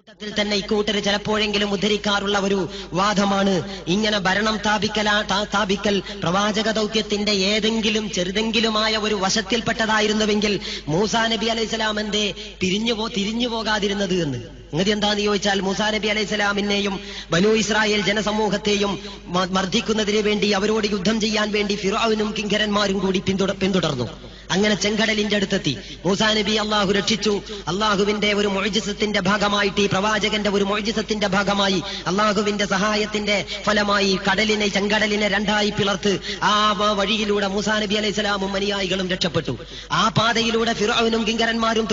കൂട്ടത്തിൽ തന്നെ ഇക്കൂട്ടര് ചിലപ്പോഴെങ്കിലും ഉദ്ധരിക്കാറുള്ള ഒരു വാദമാണ് ഇങ്ങനെ ഭരണം സ്ഥാപിക്കൽ പ്രവാചക ദൗത്യത്തിന്റെ ഏതെങ്കിലും ചെറുതെങ്കിലുമായ ഒരു വശത്തിൽപ്പെട്ടതായിരുന്നുവെങ്കിൽ മൂസാ നബി അലൈഹിസ്സലാം എന്തേ തിരിഞ്ഞു പോകാതിരുന്നത് എന്ന്. സംഗതി എന്താന്ന് ചോദിച്ചാൽ, മൂസാ നബി അലൈഹിസ്സലാമിനെയും ബനൂ ഇസ്രായേൽ ജനസമൂഹത്തെയും മർദ്ദിക്കുന്നതിന് വേണ്ടി, അവരോട് യുദ്ധം ചെയ്യാൻ വേണ്ടി ഫിർഔനും കിങ്കരന്മാരും കൂടി പിന്തുടർന്നു. അങ്ങനെ ചെങ്കടലിന്റെ അടുത്തെത്തി. മൂസാ നബി അള്ളാഹു രക്ഷിച്ചു. അള്ളാഹുവിന്റെ ഒരു മുഅ്ജിസത്തിന്റെ ഭാഗമായിട്ട്, ഈ പ്രവാചകന്റെ ഒരു മുഅ്ജിസത്തിന്റെ ഭാഗമായി, അള്ളാഹുവിന്റെ സഹായത്തിന്റെ ഫലമായി ചെങ്കടലിനെ രണ്ടായി പിളർത്ത് ആ വഴിയിലൂടെ മൂസാ നബി അലൈഹിസ്സലാമും അനുയായികളും രക്ഷപ്പെട്ടു. ആ പാതയിലൂടെ ഫിർഔനും കിങ്കരന്മാരും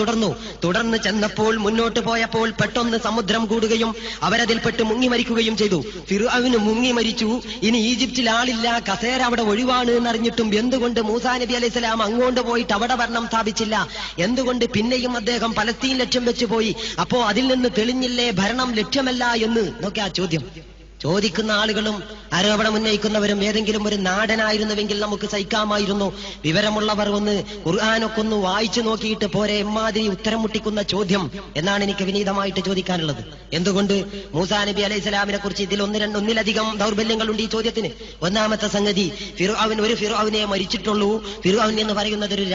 തുടർന്ന് ചെന്നപ്പോൾ, മുന്നോട്ട് പോയപ്പോൾ പെട്ടെന്ന് സമുദ്രം കൂടുകയും അവരതിൽപ്പെട്ട് മുങ്ങി മരിക്കുകയും ചെയ്തു. ഫിർഔന് മുങ്ങി മരിച്ചു. ഇനി ഈജിപ്തിൽ ആളില്ല, കസേര അവിടെ ഒഴിവാണ് എന്നറിഞ്ഞിട്ടും എന്തുകൊണ്ട് മൂസാ നബി അലൈഹിസ്സലാം അങ്ങോട്ട് പോയിട്ട് അവിടെ ഭരണം സ്ഥാപിച്ചില്ല? എന്തുകൊണ്ട് പിന്നെയും അദ്ദേഹം പലസ്തീൻ ലക്ഷ്യം വെച്ച് പോയി? അപ്പോ അതിൽ നിന്ന് തെളിഞ്ഞില്ലേ ഭരണം ലക്ഷ്യമല്ല എന്ന്? നോക്കി ആ ചോദ്യം ചോദിക്കുന്ന ആളുകളും ആരോപണം ഉന്നയിക്കുന്നവരും ഏതെങ്കിലും ഒരു നാടനായിരുന്നുവെങ്കിൽ നമുക്ക് സഹിക്കാമായിരുന്നു. വിവരമുള്ളവർ ഒന്ന് ഖുർആനൊക്കെ ഒന്ന് വായിച്ചു നോക്കിയിട്ട് പോരെ എമ്മാതിരി ഉത്തരം മുട്ടിക്കുന്ന ചോദ്യം എന്നാണ് എനിക്ക് വിനീതമായിട്ട് ചോദിക്കാനുള്ളത്. എന്തുകൊണ്ട് മൂസാ നബി അലൈഹിസ്സലാമിനെ കുറിച്ച് ഇതിൽ ഒന്നിലധികം ദൗർബല്യങ്ങളുണ്ട് ഈ ചോദ്യത്തിന്. ഒന്നാമത്തെ സംഗതി, ഒരു ഫിർഔനെ മരിച്ചിട്ടുള്ളൂ. ഫിർഔൻ എന്ന് പറയുന്നത് ഒരു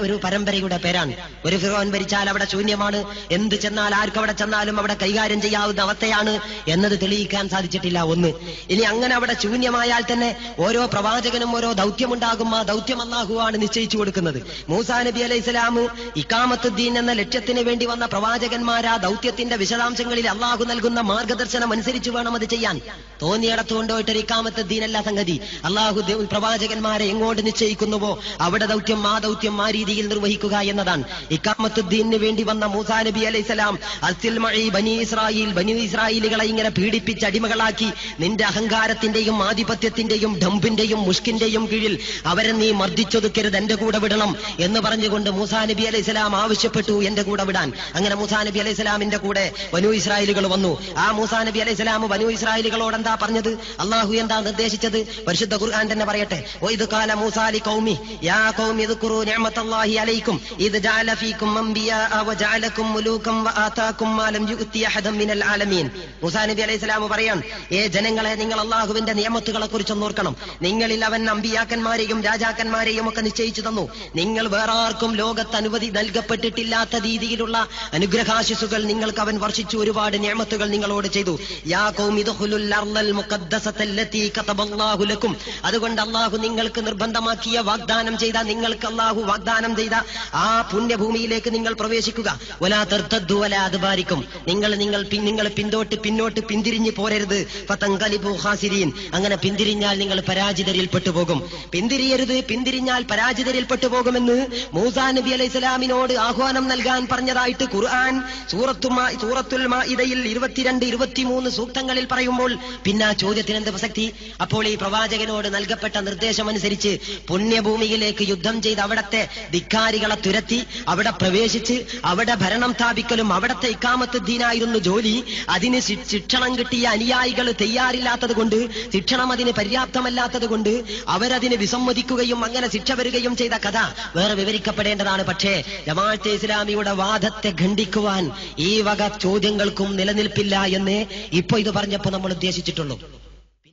ഒരു പരമ്പരയുടെ പേരാണ്. ഒരു ഫിർഔൻ മരിച്ചാൽ അവിടെ ശൂന്യമാണ്. എന്ത് ചെന്നാൽ ആർക്കവിടെ ചെന്നാലും അവിടെ കൈകാര്യം ചെയ്യാവുന്ന അവസ്ഥയാണ് എന്നത് തെളിയിക്കാൻ സാധിച്ചിട്ടില്ല. ഒന്ന്. ഇനി അങ്ങനെ അവിടെ ശൂന്യമായാൽ തന്നെ ഓരോ പ്രവാചകനും ഓരോ ദൗത്യമുണ്ടാകും. ആ ദൗത്യം അല്ലാഹുവാണ് നിശ്ചയിച്ചു കൊടുക്കുന്നത്. മൂസാ നബി അലൈഹിസ്സലാം ഇഖാമത്തുദ്ദീൻ എന്ന ലക്ഷ്യത്തിന് വേണ്ടി വന്ന പ്രവാചകന്മാർ ആ ദൗത്യത്തിന്റെ വിശദാംശങ്ങളിൽ അല്ലാഹു നൽകുന്ന മാർഗദർശനം അനുസരിച്ച് വേണം അത് ചെയ്യാൻ. തോന്നിയിടത്ത് കൊണ്ടുപോയിട്ട് ഒരു ഇഖാമത്തുദ്ദീൻ അല്ല സംഗതി. അല്ലാഹു പ്രവാചകന്മാരെ എങ്ങോട്ട് നിശ്ചയിക്കുന്നുവോ അവിടെ ആ ദൗത്യം ആ രീതിയിൽ നിർവഹിക്കുക എന്നതാണ്. ഇഖാമത്തുദ്ദീനു വേണ്ടി വന്ന മൂസാ നബി അലൈഹിസ്സലാം ബനി ഇസ്രായേലുകളെ ഇങ്ങനെ പീഡിപ്പിച്ച് അടിമകളാക്കി, നിന്റെ അഹങ്കാരത്തിന്റെയും ആധിപത്യത്തിന്റെയും ഡംപിന്റെയും മുഷ്കിന്റെയും കീഴിൽ അവരെ നീ മർദ്ദിച്ചൊതുക്കരുത്, എന്റെ കൂടെ വിടണം എന്ന് പറഞ്ഞുകൊണ്ട് മൂസാ നബി അലൈഹിസ്സലാം ആവശ്യപ്പെട്ടു എന്റെ കൂടെ വിടാൻ. അങ്ങനെ മൂസാ നബി അലൈഹിസ്സലാമിന്റെ കൂടെ ബനൂ ഇസ്രായേലുകൾ വന്നു. ആ മൂസാ നബി അലൈഹിസ്സലാം ബനൂ ഇസ്രായേലുകളോട് എന്താ പറഞ്ഞത്? അല്ലാഹു എന്താ നിർദ്ദേശിച്ചത്? പരിശുദ്ധ ഖുർആൻ തന്നെ പറയട്ടെ. വഇദ് ഖാല മൂസാ ലിഖൗമി യാ ഖൗമിദ്കുറൂ നിഅമതല്ലാഹി അലൈക്കും ഇദ് ജഅല ഫീകും അംബിയാഅ വജഅലകും മുലൂകൻ വആതാകും മാ ലം യുഅതി അഹദൻ മിനൽ ആലമീൻ. മൂസാ നബി അലൈഹിസ്സലാം പറയാൻ, ജനങ്ങളെ, നിങ്ങൾ അള്ളാഹുവിന്റെ നിയമത്തുകളെ കുറിച്ചൊന്ന് ഓർക്കണം. നിങ്ങളിൽ അവൻ അമ്പിയാക്കന്മാരെയും രാജാക്കന്മാരെയും ഒക്കെ നിശ്ചയിച്ചു തന്നു. നിങ്ങൾ വേറെ ആർക്കും ലോകത്ത് അനുമതി നൽകപ്പെട്ടിട്ടില്ലാത്ത രീതിയിലുള്ള അനുഗ്രഹാശിസുകൾ നിങ്ങൾക്ക് അവൻ വർഷിച്ചു. ഒരുപാട് നിഅമത്തുകൾ നിങ്ങളോട് ചെയ്തു. യാ ഖൗമി ദഖുലുൽ അർളൽ മുഖദ്ദസത്തല്ലതി കതബല്ലാഹു ലക്കും. അതുകൊണ്ട് അള്ളാഹു നിങ്ങൾക്ക് നിർബന്ധമാക്കിയ നിങ്ങൾക്ക് അള്ളാഹു വാഗ്ദാനം ചെയ്ത ആ പുണ്യഭൂമിയിലേക്ക് നിങ്ങൾ പ്രവേശിക്കുക. വലാ തർതദ്ദു വലാ അദ്ബാരിക്കും. നിങ്ങൾ പിന്നോട്ട് പിന്തിരിഞ്ഞു പോരരുത്. ഫതൻഖലിബു ഖാസിരീൻ. അങ്ങനെ പിന്തിരിഞ്ഞാൽ നിങ്ങൾ പരാജിതരിൽ പെട്ടുപോകും. പിന്തിരിഞ്ഞാൽ പരാജിതരിൽ പെട്ടുപോകുമെന്ന് മൂസാ നബി അലൈഹിസ്സലാമിനോട് ആഹ്വാനം നൽകാൻ പറഞ്ഞതായിട്ട് ഖുർആൻ സൂറത്തുൽ മാഇദയിൽ 22-23 സൂക്തങ്ങളിൽ പറയുമ്പോൾ പിന്നെ ആ ചോദ്യത്തിന് എന്ത് പ്രസക്തി? അപ്പോൾ ഈ പ്രവാചകനോട് നൽകപ്പെട്ട നിർദ്ദേശം അനുസരിച്ച് പുണ്യഭൂമിയിലേക്ക് യുദ്ധം ചെയ്ത് അവിടത്തെ ധിക്കാരികളെ തുരത്തി അവിടെ പ്രവേശിച്ച് അവിടെ ഭരണം സ്ഥാപിക്കലും അവിടത്തെ ഇഖാമത്തുദ്ദീനായിരുന്നു ജോലി. അതിന് ശിക്ഷണം കിട്ടിയ അനുയായികൾ തയ്യാറില്ലാത്തത് കൊണ്ട്, ശിക്ഷണം അതിന് പര്യാപ്തമല്ലാത്തത് കൊണ്ട് അവരതിന് വിസമ്മതിക്കുകയും അങ്ങനെ ശിക്ഷ വരികയും ചെയ്ത കഥ വേറെ വിവരിക്കപ്പെടേണ്ടതാണ്. പക്ഷേ ജമാഅത്തെ ഇസ്ലാമിയുടെ വാദത്തെ ഖണ്ഡിക്കുവാൻ ഈ വക ചോദ്യങ്ങൾക്കും നിലനിൽപ്പില്ല എന്ന് ഇപ്പൊ ഇത് പറഞ്ഞപ്പോ നമ്മൾ ഉദ്ദേശിച്ചിട്ടുള്ളൂ.